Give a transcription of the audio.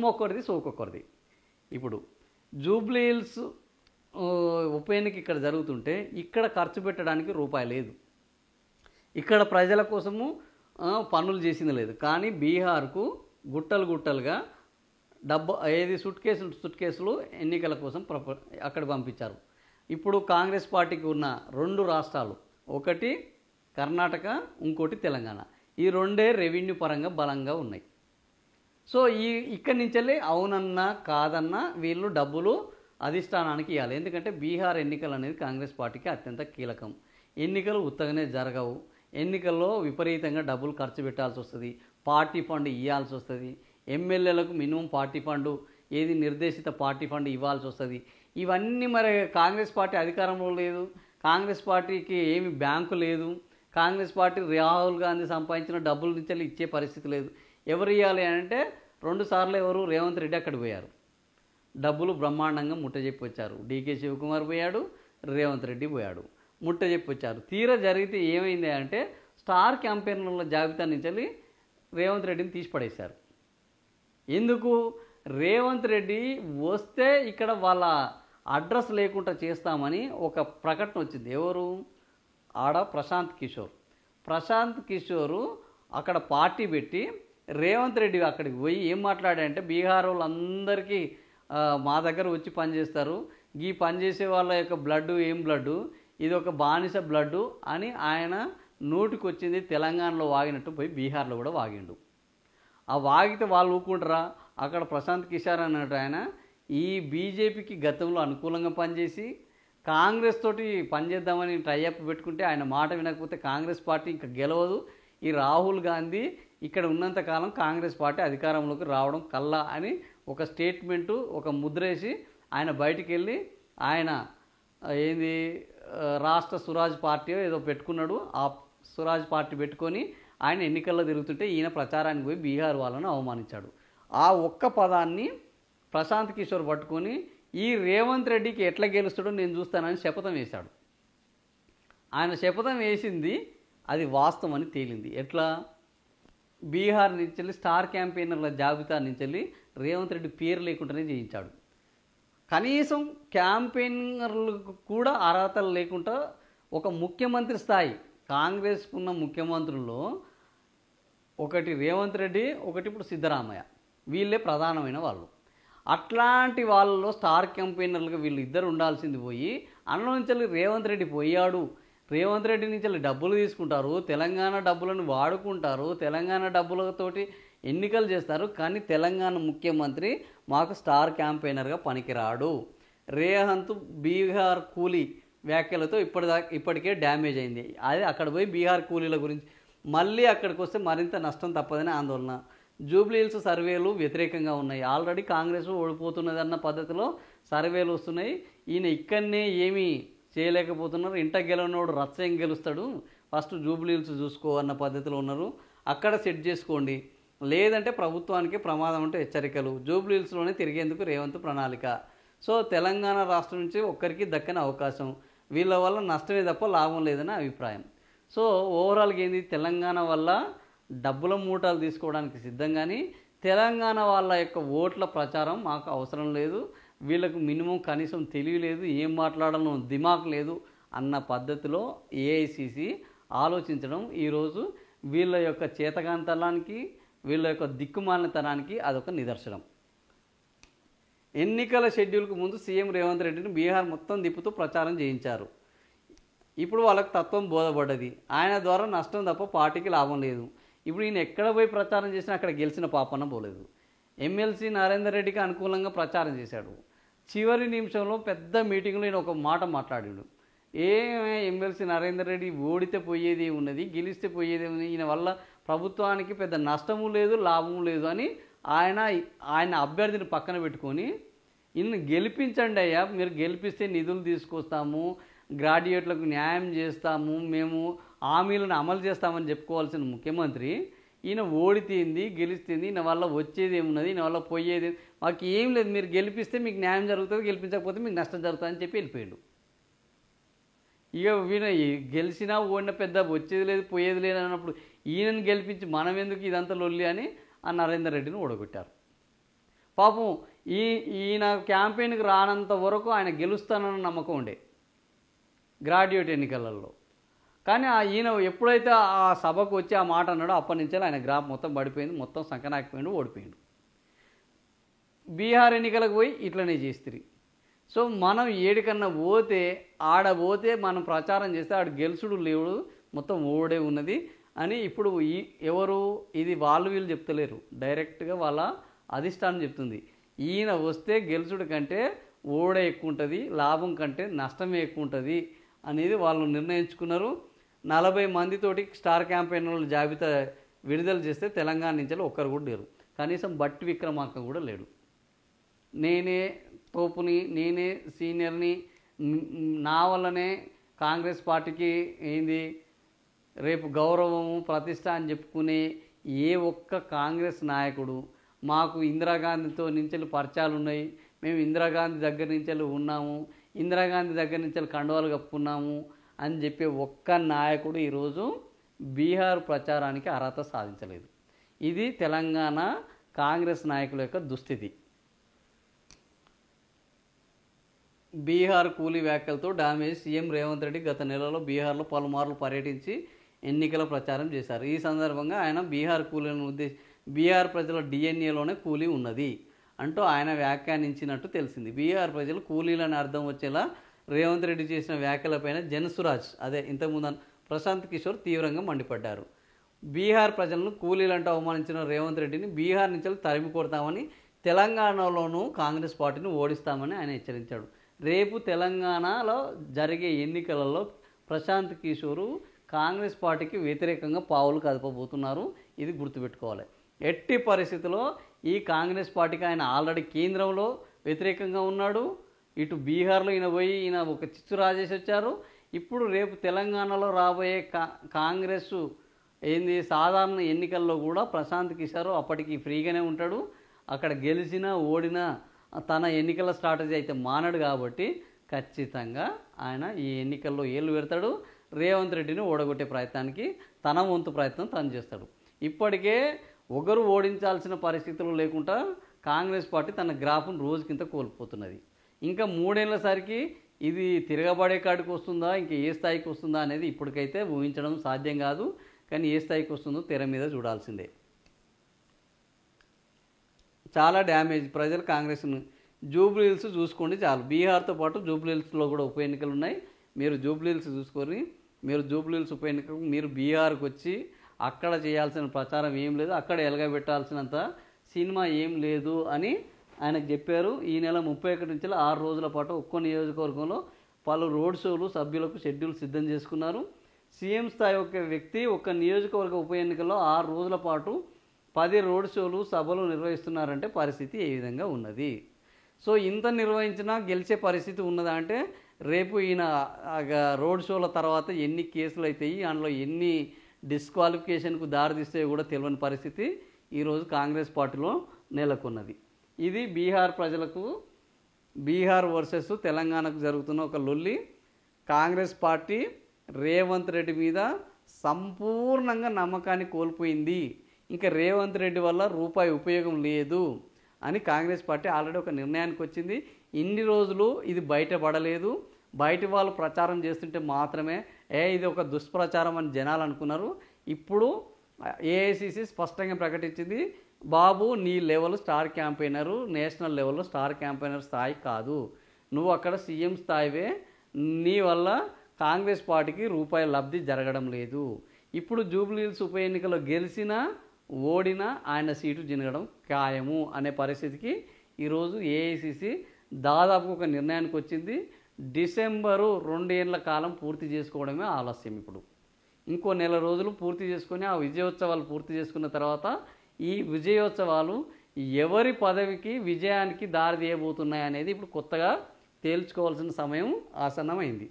సొమ్మొక్కరిది సోకొక్కరిది. ఇప్పుడు Jubilee hills ఉప ఎన్నిక ఇక్కడ జరుగుతుంటే ఇక్కడ ఖర్చు పెట్టడానికి రూపాయి లేదు, ఇక్కడ ప్రజల కోసము పనులు చేసింది లేదు. కానీ బీహార్కు గుట్టలు గుట్టలుగా సుట్ కేసులు ఎన్నికల కోసం అక్కడ పంపించారు. ఇప్పుడు కాంగ్రెస్ పార్టీకి ఉన్న 2 రాష్ట్రాలు, ఒకటి కర్ణాటక, ఇంకోటి తెలంగాణ. ఈ రెండే రెవెన్యూ పరంగా బలంగా ఉన్నాయి. సో ఇక్కడి నుంచెల్లి అవునన్నా కాదన్నా వీళ్ళు డబ్బులు అధిష్టానానికి ఇవ్వాలి. ఎందుకంటే బీహార్ ఎన్నికలు అనేది కాంగ్రెస్ పార్టీకి అత్యంత కీలకం. ఎన్నికలు ఉత్తగానే జరగవు. ఎన్నికల్లో విపరీతంగా డబ్బులు ఖర్చు పెట్టాల్సి వస్తుంది, పార్టీ ఫండ్ ఇవ్వాల్సి వస్తుంది, ఎమ్మెల్యేలకు మినిమం పార్టీ ఫండ్ నిర్దేశిత పార్టీ ఫండ్ ఇవ్వాల్సి వస్తుంది. ఇవన్నీ మరి కాంగ్రెస్ పార్టీ అధికారంలో లేదు, కాంగ్రెస్ పార్టీకి ఏమి బ్యాంకు లేదు, కాంగ్రెస్ పార్టీ రాహుల్ గాంధీ సంపాదించిన డబ్బుల నుంచి ఇచ్చే పరిస్థితి లేదు. ఎవరు ఇవ్వాలి అంటే 2 సార్లు ఎవరు రేవంత్ రెడ్డి అక్కడ పోయారు, డబ్బులు బ్రహ్మాండంగా ముట్టజెప్పి వచ్చారు. డీకే శివకుమార్ పోయాడు, రేవంత్ రెడ్డి పోయాడు, ముట్టజెప్పి వచ్చారు. తీరా జరిగితే ఏమైంది అంటే స్టార్ క్యాంపెయినర్ల జాబితా నుంచి రేవంత్ రెడ్డిని తీసిపడేశారు. ఎందుకు? రేవంత్ రెడ్డి వస్తే ఇక్కడ వాళ్ళ అడ్రస్ లేకుండా చేస్తామని ఒక ప్రకటన వచ్చింది. ఎవరు? ఆడ ప్రశాంత్ కిషోరు అక్కడ పార్టీ పెట్టి రేవంత్ రెడ్డి అక్కడికి పోయి ఏం మాట్లాడాడంటే బీహార్ వాళ్ళందరికీ మా దగ్గర వచ్చి పనిచేస్తారు, ఈ పనిచేసే వాళ్ళ యొక్క బ్లడ్ ఏం బ్లడ్, ఇది ఒక బానిస బ్లడ్ అని ఆయన నోటికి వచ్చింది. తెలంగాణలో వాగినట్టు పోయి బీహార్లో కూడా వాగిండు. ఆ వాగితే వాళ్ళు ఊరుకుంటారా? అక్కడ ప్రశాంత్ కిషోర్ అన్నట్టు ఆయన ఈ బీజేపీకి గతంలో అనుకూలంగా పనిచేసి కాంగ్రెస్ తోటి పనిచేద్దామని టైఅప్ పెట్టుకుంటే ఆయన మాట వినకపోతే కాంగ్రెస్ పార్టీ ఇంకా గెలవదు, ఈ రాహుల్ గాంధీ ఇక్కడ ఉన్నంతకాలం కాంగ్రెస్ పార్టీ అధికారంలోకి రావడం కల్లా అని ఒక స్టేట్మెంటు, ఒక ముద్రేసి ఆయన బయటికి వెళ్ళి ఆయన రాష్ట్ర స్వరాజ్ పార్టీ ఏదో పెట్టుకున్నాడు. ఆ స్వరాజ్ పార్టీ పెట్టుకొని ఆయన ఎన్నికల్లో తిరుగుతుంటే ఈయన ప్రచారానికి పోయి బీహార్ వాళ్ళను అవమానించాడు. ఆ ఒక్క పదాన్ని ప్రశాంత్ కిషోర్ పట్టుకొని ఈ రేవంత్ రెడ్డికి ఎట్లా గెలుస్తాడో నేను చూస్తానని శపథం వేశాడు. ఆయన శపథం వేసింది అది వాస్తవం అని తేలింది. ఎట్లా? బీహార్ నుంచి స్టార్ క్యాంపెయినర్ల జాబితా నుంచి రేవంత్ రెడ్డి పేరు లేకుండానే చేయించాడు. కనీసం క్యాంపెయినర్లకు కూడా అర్హతలు లేకుండా ఒక ముఖ్యమంత్రి స్థాయి కాంగ్రెస్కున్న ముఖ్యమంత్రుల్లో ఒకటి రేవంత్ రెడ్డి, ఒకటి ఇప్పుడు సిద్ధరామయ్య, వీళ్ళే ప్రధానమైన వాళ్ళు. అట్లాంటి వాళ్ళలో స్టార్ క్యాంపెయినర్లుగా వీళ్ళు ఇద్దరు ఉండాల్సింది పోయి అందులో నుంచి రేవంత్ రెడ్డి పోయాడు. రేవంత్ రెడ్డి నుంచి డబ్బులు తీసుకుంటారు, తెలంగాణ డబ్బులను వాడుకుంటారు, తెలంగాణ డబ్బులతోటి ఎన్నికలు చేస్తారు. కానీ తెలంగాణ ముఖ్యమంత్రి మాకు స్టార్ క్యాంపెయినర్గా పనికిరాడు. రేవంత్ బీహార్ కూలీ వ్యాఖ్యలతో ఇప్పటికే డ్యామేజ్ అయింది. అదే అక్కడ పోయి బీహార్ కూలీల గురించి మళ్ళీ అక్కడికి వస్తే మరింత నష్టం తప్పదని ఆందోళన. జూబ్లీ హిల్స్ సర్వేలు వ్యతిరేకంగా ఉన్నాయి. ఆల్రెడీ కాంగ్రెస్ ఓడిపోతున్నదన్న పద్ధతిలో సర్వేలు వస్తున్నాయి. ఈయన ఇక్కడనే ఏమీ చేయలేకపోతున్నారు. ఇంట గెలవనోడు రచ్చం గెలుస్తాడు, ఫస్ట్ జూబ్లీ హిల్స్ చూసుకో అన్న పద్ధతిలో ఉన్నారు. అక్కడ సెట్ చేసుకోండి, లేదంటే ప్రభుత్వానికి ప్రమాదం అంటే హెచ్చరికలు. జూబ్లీ హిల్స్లోనే తిరిగేందుకు రేవంత్ ప్రణాళిక. సో తెలంగాణ రాష్ట్రం నుంచి ఒక్కరికి దక్కని అవకాశం, వీళ్ళ వల్ల నష్టమే తప్ప లాభం లేదని అభిప్రాయం. సో ఓవరాల్గా ఏంది, తెలంగాణ వల్ల డబ్బుల మూటలు తీసుకోవడానికి సిద్ధం, కానీ తెలంగాణ వాళ్ళ యొక్క ఓట్ల ప్రచారం మాకు అవసరం లేదు, వీళ్ళకు మినిమం కనీసం తెలివి లేదు, ఏం మాట్లాడాలో దిమాక్ లేదు అన్న పద్ధతిలో ఏఐసిసి ఆలోచించడం ఈరోజు వీళ్ళ యొక్క చేతకాంతనానికి, వీళ్ళ యొక్క దిక్కుమాలినతనానికి అదొక నిదర్శనం. ఎన్నికల షెడ్యూల్కు ముందు సీఎం రేవంత్ రెడ్డిని బీహార్ మొత్తం తిప్పుతూ ప్రచారం చేయించారు. ఇప్పుడు వాళ్ళకి తత్వం బోధపడ్డది. ఆయన ద్వారా నష్టం తప్ప పార్టీకి లాభం లేదు. ఇప్పుడు ఈయన ఎక్కడ పోయి ప్రచారం చేసినా అక్కడ గెలిచిన పాపన్న పోలేదు. ఎమ్మెల్సీ నరేందర్ రెడ్డికి అనుకూలంగా ప్రచారం చేశాడు. చివరి నిమిషంలో పెద్ద మీటింగ్లో ఈయన ఒక మాట మాట్లాడాడు. ఎమ్మెల్సీ నరేందర్ రెడ్డి ఓడితే పోయేది ఉన్నది, గెలిస్తే పోయేది ఉన్నది, ఈయన వల్ల ప్రభుత్వానికి పెద్ద నష్టము లేదు లాభము లేదు అని ఆయన అభ్యర్థిని పక్కన పెట్టుకొని ఈయన గెలిపించండి అయ్యా, మీరు గెలిపిస్తే నిధులు తీసుకొస్తాము, గ్రాడ్యుయేట్లకు న్యాయం చేస్తాము, మేము హామీలను అమలు చేస్తామని చెప్పుకోవాల్సిన ముఖ్యమంత్రి ఈయన ఓడితేంది గెలిస్తేంది, ఈయన వల్ల వచ్చేది ఏమున్నది, ఈయన వల్ల పోయేది మాకు ఏం లేదు, మీరు గెలిపిస్తే మీకు న్యాయం జరుగుతుంది, గెలిపించకపోతే మీకు నష్టం జరుగుతుందని చెప్పి వెళ్ళిపోయాడు. ఇక ఈయన గెలిచినా ఓడిన పెద్ద వచ్చేది లేదు పోయేది లేదు అన్నప్పుడు ఈయనను గెలిపించి మనం ఎందుకు ఇదంతా లొల్లి అని ఆ నరేందర్ రెడ్డిని ఓడగొట్టారు. పాపం ఈయన క్యాంపెయిన్కి రానంత వరకు ఆయన గెలుస్తానన్న నమ్మకం ఉండే గ్రాడ్యుయేట్ ఎన్నికలలో. కానీ ఈయన ఎప్పుడైతే ఆ సభకు వచ్చి ఆ మాట అన్నాడో అప్పటి నుంచే ఆయన గ్రాఫ్ మొత్తం పడిపోయింది, మొత్తం సంకనాకిపోయిండు, ఓడిపోయిండు. బీహార్ ఎన్నికలకు పోయి ఇట్లనే చేస్తుంది. సో మనం ఏడికన్నా పోతే మనం ప్రచారం చేస్తే ఆడు గెలుచుడు లేవుడు మొత్తం ఓడే ఉన్నది అని ఇప్పుడు ఎవరు ఇది వాళ్ళు వీళ్ళు చెప్తలేరు, డైరెక్ట్గా వాళ్ళ అధిష్టానం చెప్తుంది. ఈయన వస్తే గెలుచుడు కంటే ఓడే ఎక్కువ ఉంటుంది, లాభం కంటే నష్టమే ఎక్కువ ఉంటుంది అనేది వాళ్ళు నిర్ణయించుకున్నారు. 40 మందితోటి స్టార్ క్యాంపెయినర్ల జాబితా విడుదల చేస్తే తెలంగాణ నుంచి ఒక్కరు కూడా లేరు. కనీసం బట్టి విక్రమార్క కూడా లేడు. నేనే తోపుని, నేనే సీనియర్ని, నా వల్లనే కాంగ్రెస్ పార్టీకి ఏంది రేపు గౌరవము ప్రతిష్ట అని చెప్పుకునే ఏ ఒక్క కాంగ్రెస్ నాయకుడు మాకు ఇందిరాగాంధీతో నుంచి పరిచయాలు ఉన్నాయి, మేము ఇందిరాగాంధీ దగ్గర నుంచి ఉన్నాము, ఇందిరాగాంధీ దగ్గర నుంచి కండువాలు కప్పుకున్నాము అని చెప్పే ఒక్క నాయకుడు ఈరోజు బీహార్ ప్రచారానికి అర్హత సాధించలేదు. ఇది తెలంగాణ కాంగ్రెస్ నాయకుల యొక్క దుస్థితి. బీహార్ కూలీ వ్యాఖ్యలతో డామేజ్. సీఎం రేవంత్ రెడ్డి గత నెలలో బీహార్లో పలుమార్లు పర్యటించి ఎన్నికల ప్రచారం చేశారు. ఈ సందర్భంగా ఆయన బీహార్ కూలీలను బీహార్ ప్రజల డిఎన్ఏలోనే కూలీ ఉన్నది అంటూ ఆయన వ్యాఖ్యానించినట్టు తెలిసింది. బీహార్ ప్రజలు కూలీలని అర్థం వచ్చేలా రేవంత్ రెడ్డి చేసిన వ్యాఖ్యలపైన జనసురాజ్ ఇంతకుముందు ప్రశాంత్ కిషోర్ తీవ్రంగా మండిపడ్డారు. బీహార్ ప్రజలను కూలీలంటూ అవమానించిన రేవంత్ రెడ్డిని బీహార్ నుంచి తరిమి కొడతామని, తెలంగాణలోనూ కాంగ్రెస్ పార్టీని ఓడిస్తామని ఆయన హెచ్చరించాడు. రేపు తెలంగాణలో జరిగే ఎన్నికలలో ప్రశాంత్ కిషోరు కాంగ్రెస్ పార్టీకి వ్యతిరేకంగా పావులు కదపబోతున్నారు. ఇది గుర్తుపెట్టుకోవాలి. ఎట్టి పరిస్థితుల్లో ఈ కాంగ్రెస్ పార్టీకి ఆయన ఆల్రెడీ కేంద్రంలో వ్యతిరేకంగా ఉన్నాడు. ఇటు బీహార్లో ఈయన ఒక చిచ్చు రాజేసి వచ్చారు. ఇప్పుడు రేపు తెలంగాణలో రాబోయే కాంగ్రెస్ సాధారణ ఎన్నికల్లో కూడా ప్రశాంత్ కిషోర్ అప్పటికి ఫ్రీగానే ఉంటాడు. అక్కడ గెలిచినా ఓడినా తన ఎన్నికల స్ట్రాటజీ అయితే మానడు కాబట్టి ఖచ్చితంగా ఆయన ఈ ఎన్నికల్లో ఏళ్ళు పెడతాడు. రేవంత్ రెడ్డిని ఓడగొట్టే ప్రయత్నానికి తన వంతు ప్రయత్నం తను చేస్తాడు. ఇప్పటికే ఒకరు ఓడించాల్సిన పరిస్థితులు లేకుండా కాంగ్రెస్ పార్టీ తన గ్రాఫ్ను రోజుకింత కోల్పోతున్నది. ఇంకా 3 ఏళ్ల సరికి ఇది తిరగబడే కాడికి వస్తుందా, ఇంకా ఏ స్థాయికి వస్తుందా అనేది ఇప్పటికైతే ఊహించడం సాధ్యం కాదు. కానీ ఏ స్థాయికి వస్తుందో తెర మీద చూడాల్సిందే. చాలా డ్యామేజ్. ప్రజలు కాంగ్రెస్ను జూబ్లీహిల్స్ చూసుకోండి చాలు. బీహార్తో పాటు జూబ్లీహిల్స్లో కూడా ఉప ఎన్నికలు ఉన్నాయి. మీరు జూబ్లీహిల్స్ చూసుకొని మీరు జూబ్లీహిల్స్ ఉప ఎన్నికకు మీరు బీహార్కి వచ్చి అక్కడ చేయాల్సిన ప్రచారం ఏం లేదు, అక్కడ ఎలగబెట్టాల్సినంత సినిమా ఏం లేదు అని ఆయనకు చెప్పారు. ఈ నెల 31 నుంచి 6 రోజుల పాటు ఒక్కో నియోజకవర్గంలో పలు రోడ్ షోలు సభ్యులకు షెడ్యూల్ సిద్ధం చేసుకున్నారు. సీఎం స్థాయి ఒక వ్యక్తి ఒక నియోజకవర్గ ఉప ఎన్నికల్లో 6 రోజుల పాటు 10 రోడ్ షోలు సభలు నిర్వహిస్తున్నారంటే పరిస్థితి ఏ విధంగా ఉన్నది. సో ఇంత నిర్వహించినా గెలిచే పరిస్థితి ఉన్నదా అంటే రేపు ఈయన రోడ్ షోల తర్వాత ఎన్ని కేసులు అవుతాయి, అందులో ఎన్ని డిస్క్వాలిఫికేషన్కు దారితీస్తే కూడా తెలియని పరిస్థితి ఈరోజు కాంగ్రెస్ పార్టీలో నెలకొన్నది. ఇది బీహార్ ప్రజలకు బీహార్ వర్సెస్ తెలంగాణకు జరుగుతున్న ఒక లొల్లి. కాంగ్రెస్ పార్టీ రేవంత్ రెడ్డి మీద సంపూర్ణంగా నమ్మకాన్ని కోల్పోయింది. ఇంకా రేవంత్ రెడ్డి వల్ల రూపాయి ఉపయోగం లేదు అని కాంగ్రెస్ పార్టీ ఆల్రెడీ ఒక నిర్ణయానికి వచ్చింది. ఇన్ని రోజులు ఇది బయటపడలేదు. బయట వాళ్ళు ప్రచారం చేస్తుంటే మాత్రమే ఇది ఒక దుష్ప్రచారం అని జనాలు అనుకున్నారు. ఇప్పుడు ఏఐసిసి స్పష్టంగా ప్రకటించింది, బాబు నీ లెవెల్ స్టార్ క్యాంపెయినరు, నేషనల్ లెవెల్లో స్టార్ క్యాంపెయినర్ స్థాయి కాదు, నువ్వు అక్కడ సీఎం స్థాయివే, నీ వల్ల కాంగ్రెస్ పార్టీకి రూపాయి లబ్ధి జరగడం లేదు. ఇప్పుడు జూబ్లీహిల్స్ ఉప ఎన్నికలో గెలిచినా ఓడినా ఆయన సీటు జినగడం ఖాయము అనే పరిస్థితికి ఈరోజు ఏఐసిసి దాదాపు ఒక నిర్ణయానికి వచ్చింది. డిసెంబరు 2 ఏళ్ల కాలం పూర్తి చేసుకోవడమే ఆలస్యం. ఇప్పుడు ఇంకో నెల రోజులు పూర్తి చేసుకొని ఆ విజయోత్సవాలు పూర్తి చేసుకున్న తర్వాత ఈ విజయోత్సవాలు ఎవరి పదవికి విజయానికి దారి తీయబోతున్నాయి అనేది ఇప్పుడు కొత్తగా తేల్చుకోవాల్సిన సమయం ఆసన్నమైంది.